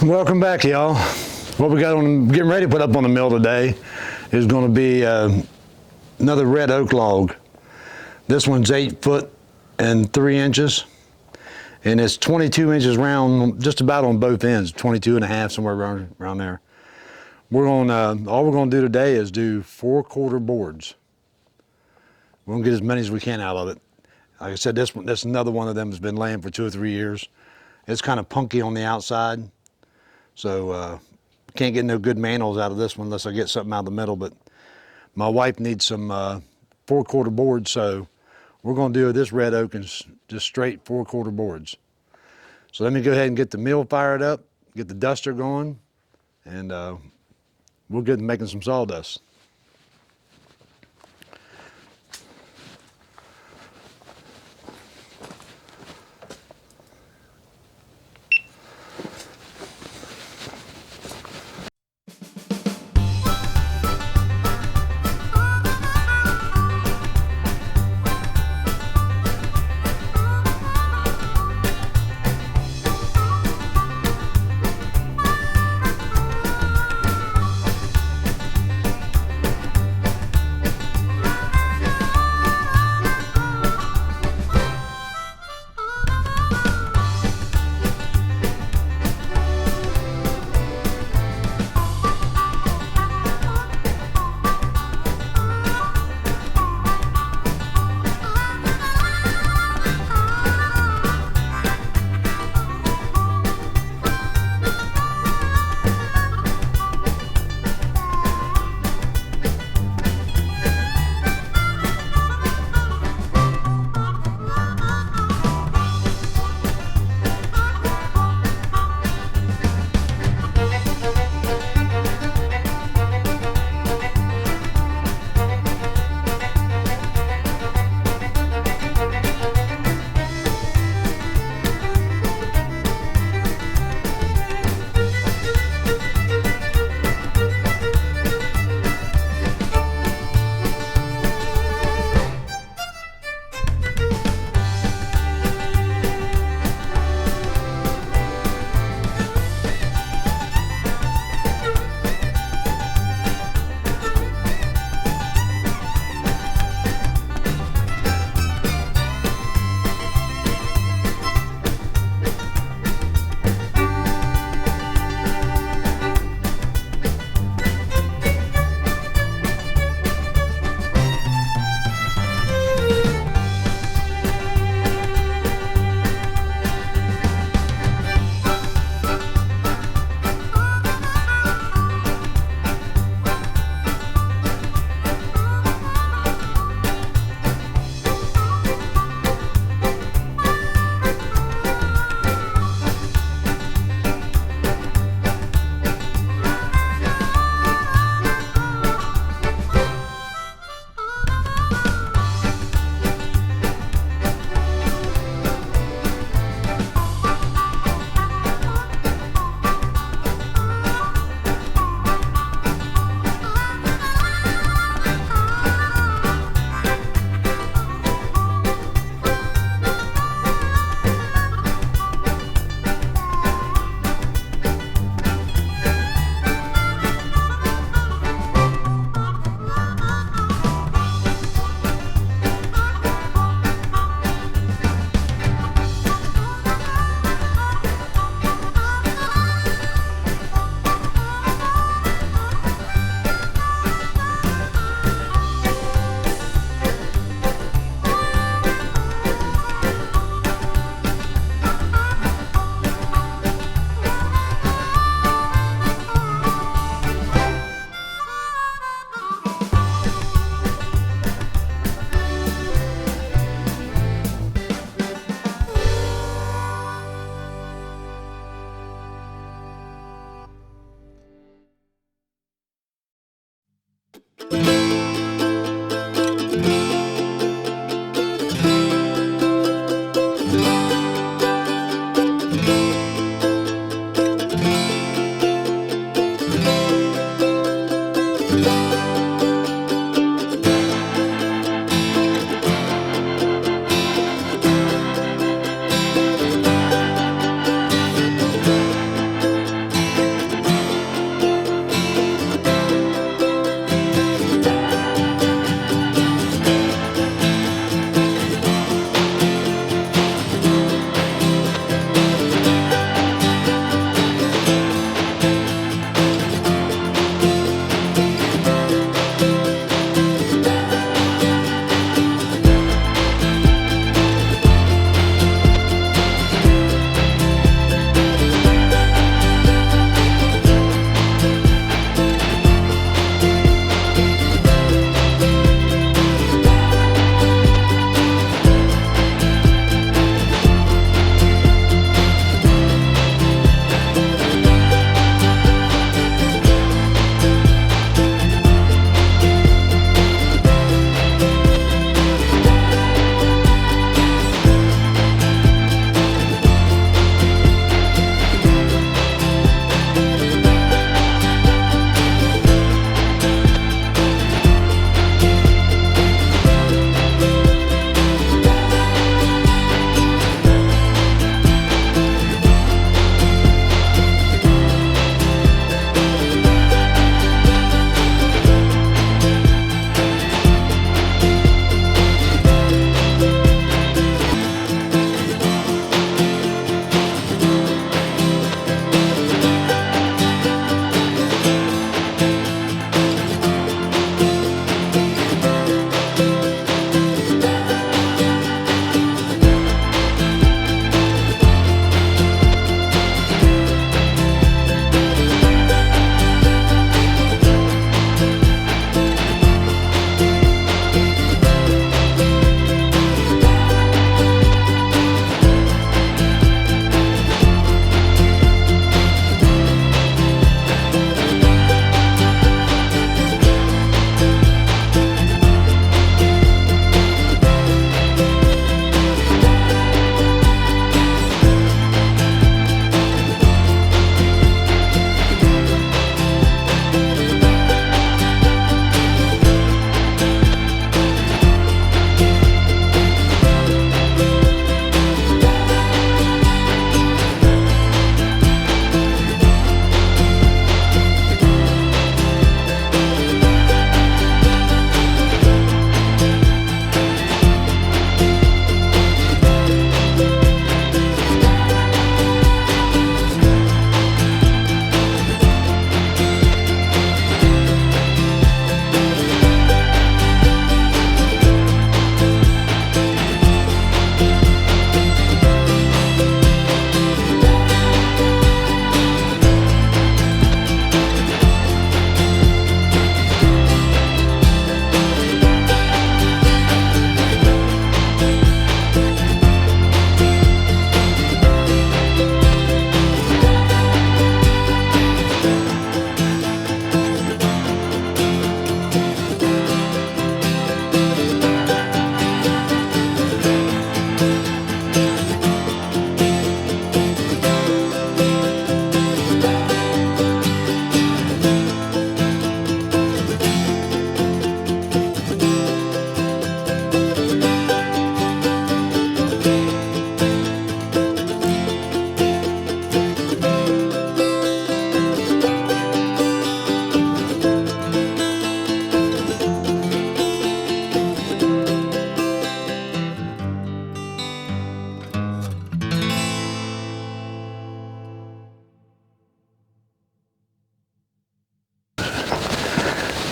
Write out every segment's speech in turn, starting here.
Welcome back, y'all. What we got on getting ready to put up on the mill today is going to be another red oak log. This one's 8 foot and 3 inches, and it's 22 inches round, just about on both ends, 22 and a half, somewhere around there. We're going all we're going to do today is do 4/4 boards. We're going to get as many as we can out of it. Like I said, this is another one of them that's been laying for 2 or 3 years. It's kind of punky on the outside, so can't get no good mantels out of this one unless I get something out of the middle. But my wife needs some 4/4 boards, so we're going to do this red oak and just straight 4/4 boards. So let me go ahead and get the mill fired up, get the duster going, and we'll get making some sawdust.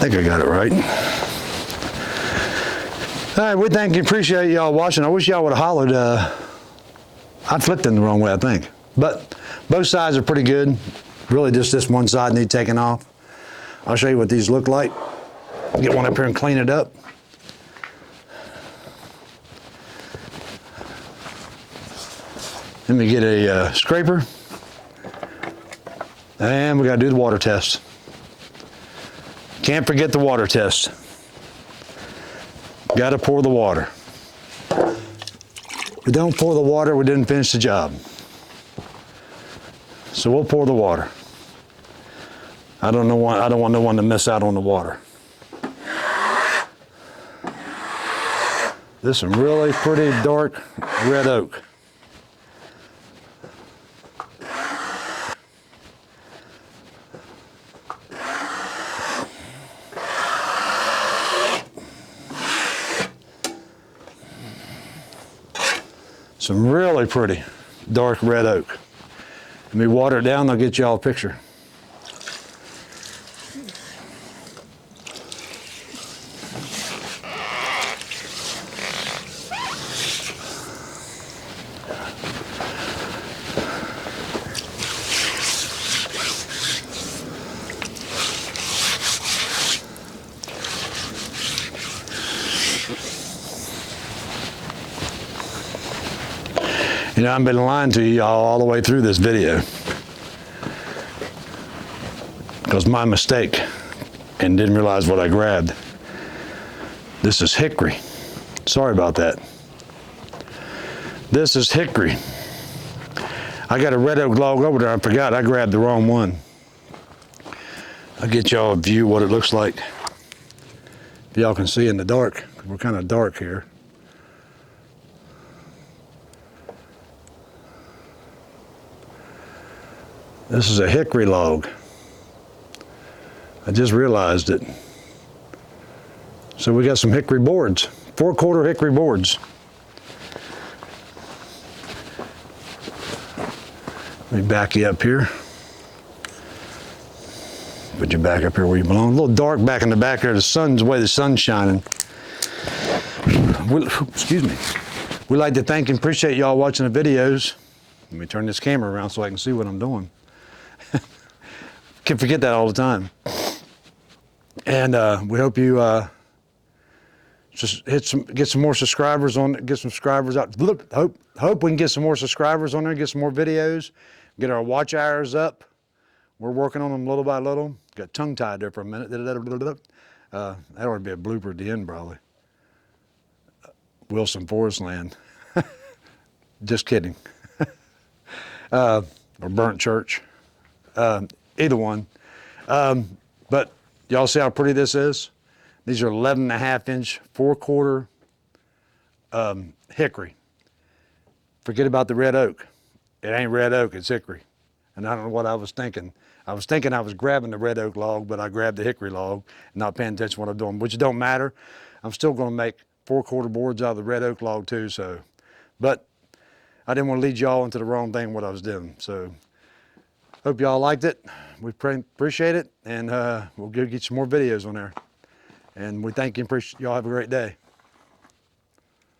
think I got it right. All right, we thank you, appreciate y'all watching. I wish y'all would have hollered. I flipped in the wrong way, I think. But both sides are pretty good. Really just this one side need taken off. I'll show you what these look like. Get one up here and clean it up. Let me get a scraper. And we gotta do the water test. Can't forget the water test. Gotta pour the water. If we don't pour the water, we didn't finish the job. So we'll pour the water. I don't want no one to miss out on the water. This is some really pretty dark red oak. Some really pretty dark red oak. Let me water it down, I'll get y'all a picture. You know, I've been lying to y'all all the way through this video. Because my mistake, and didn't realize what I grabbed. This is hickory. Sorry about that. This is hickory. I got a red oak log over there, I forgot, I grabbed the wrong one. I'll get y'all a view what it looks like. If y'all can see in the dark, we're kind of dark here. This is a hickory log. I just realized it. So we got some hickory boards, 4/4 hickory boards. Let me back you up here. Put you back up here where you belong. A little dark back in the back there. The way the sun's shining. Excuse me. We'd like to thank and appreciate y'all watching the videos. Let me turn this camera around so I can see what I'm doing. Can forget that all the time. And we hope you just get some more subscribers on, get some subscribers out. Hope we can get some more subscribers on there, get some more videos, get our watch hours up. We're working on them little by little. Got tongue tied there for a minute. That ought to be a blooper at the end probably. Wilson Forest Land. Just kidding. Or Burnt Church. Either one. But y'all see how pretty this is? These are 11.5 inch, 4/4 hickory. Forget about the red oak. It ain't red oak, it's hickory. And I don't know what I was thinking. I was thinking I was grabbing the red oak log, but I grabbed the hickory log, not paying attention to what I'm doing, which don't matter. I'm still gonna make 4/4 boards out of the red oak log too, so. But I didn't want to lead y'all into the wrong thing what I was doing, so. Hope y'all liked it. We appreciate it, and we'll go get some more videos on there. And we thank you and appreciate y'all. Have a great day.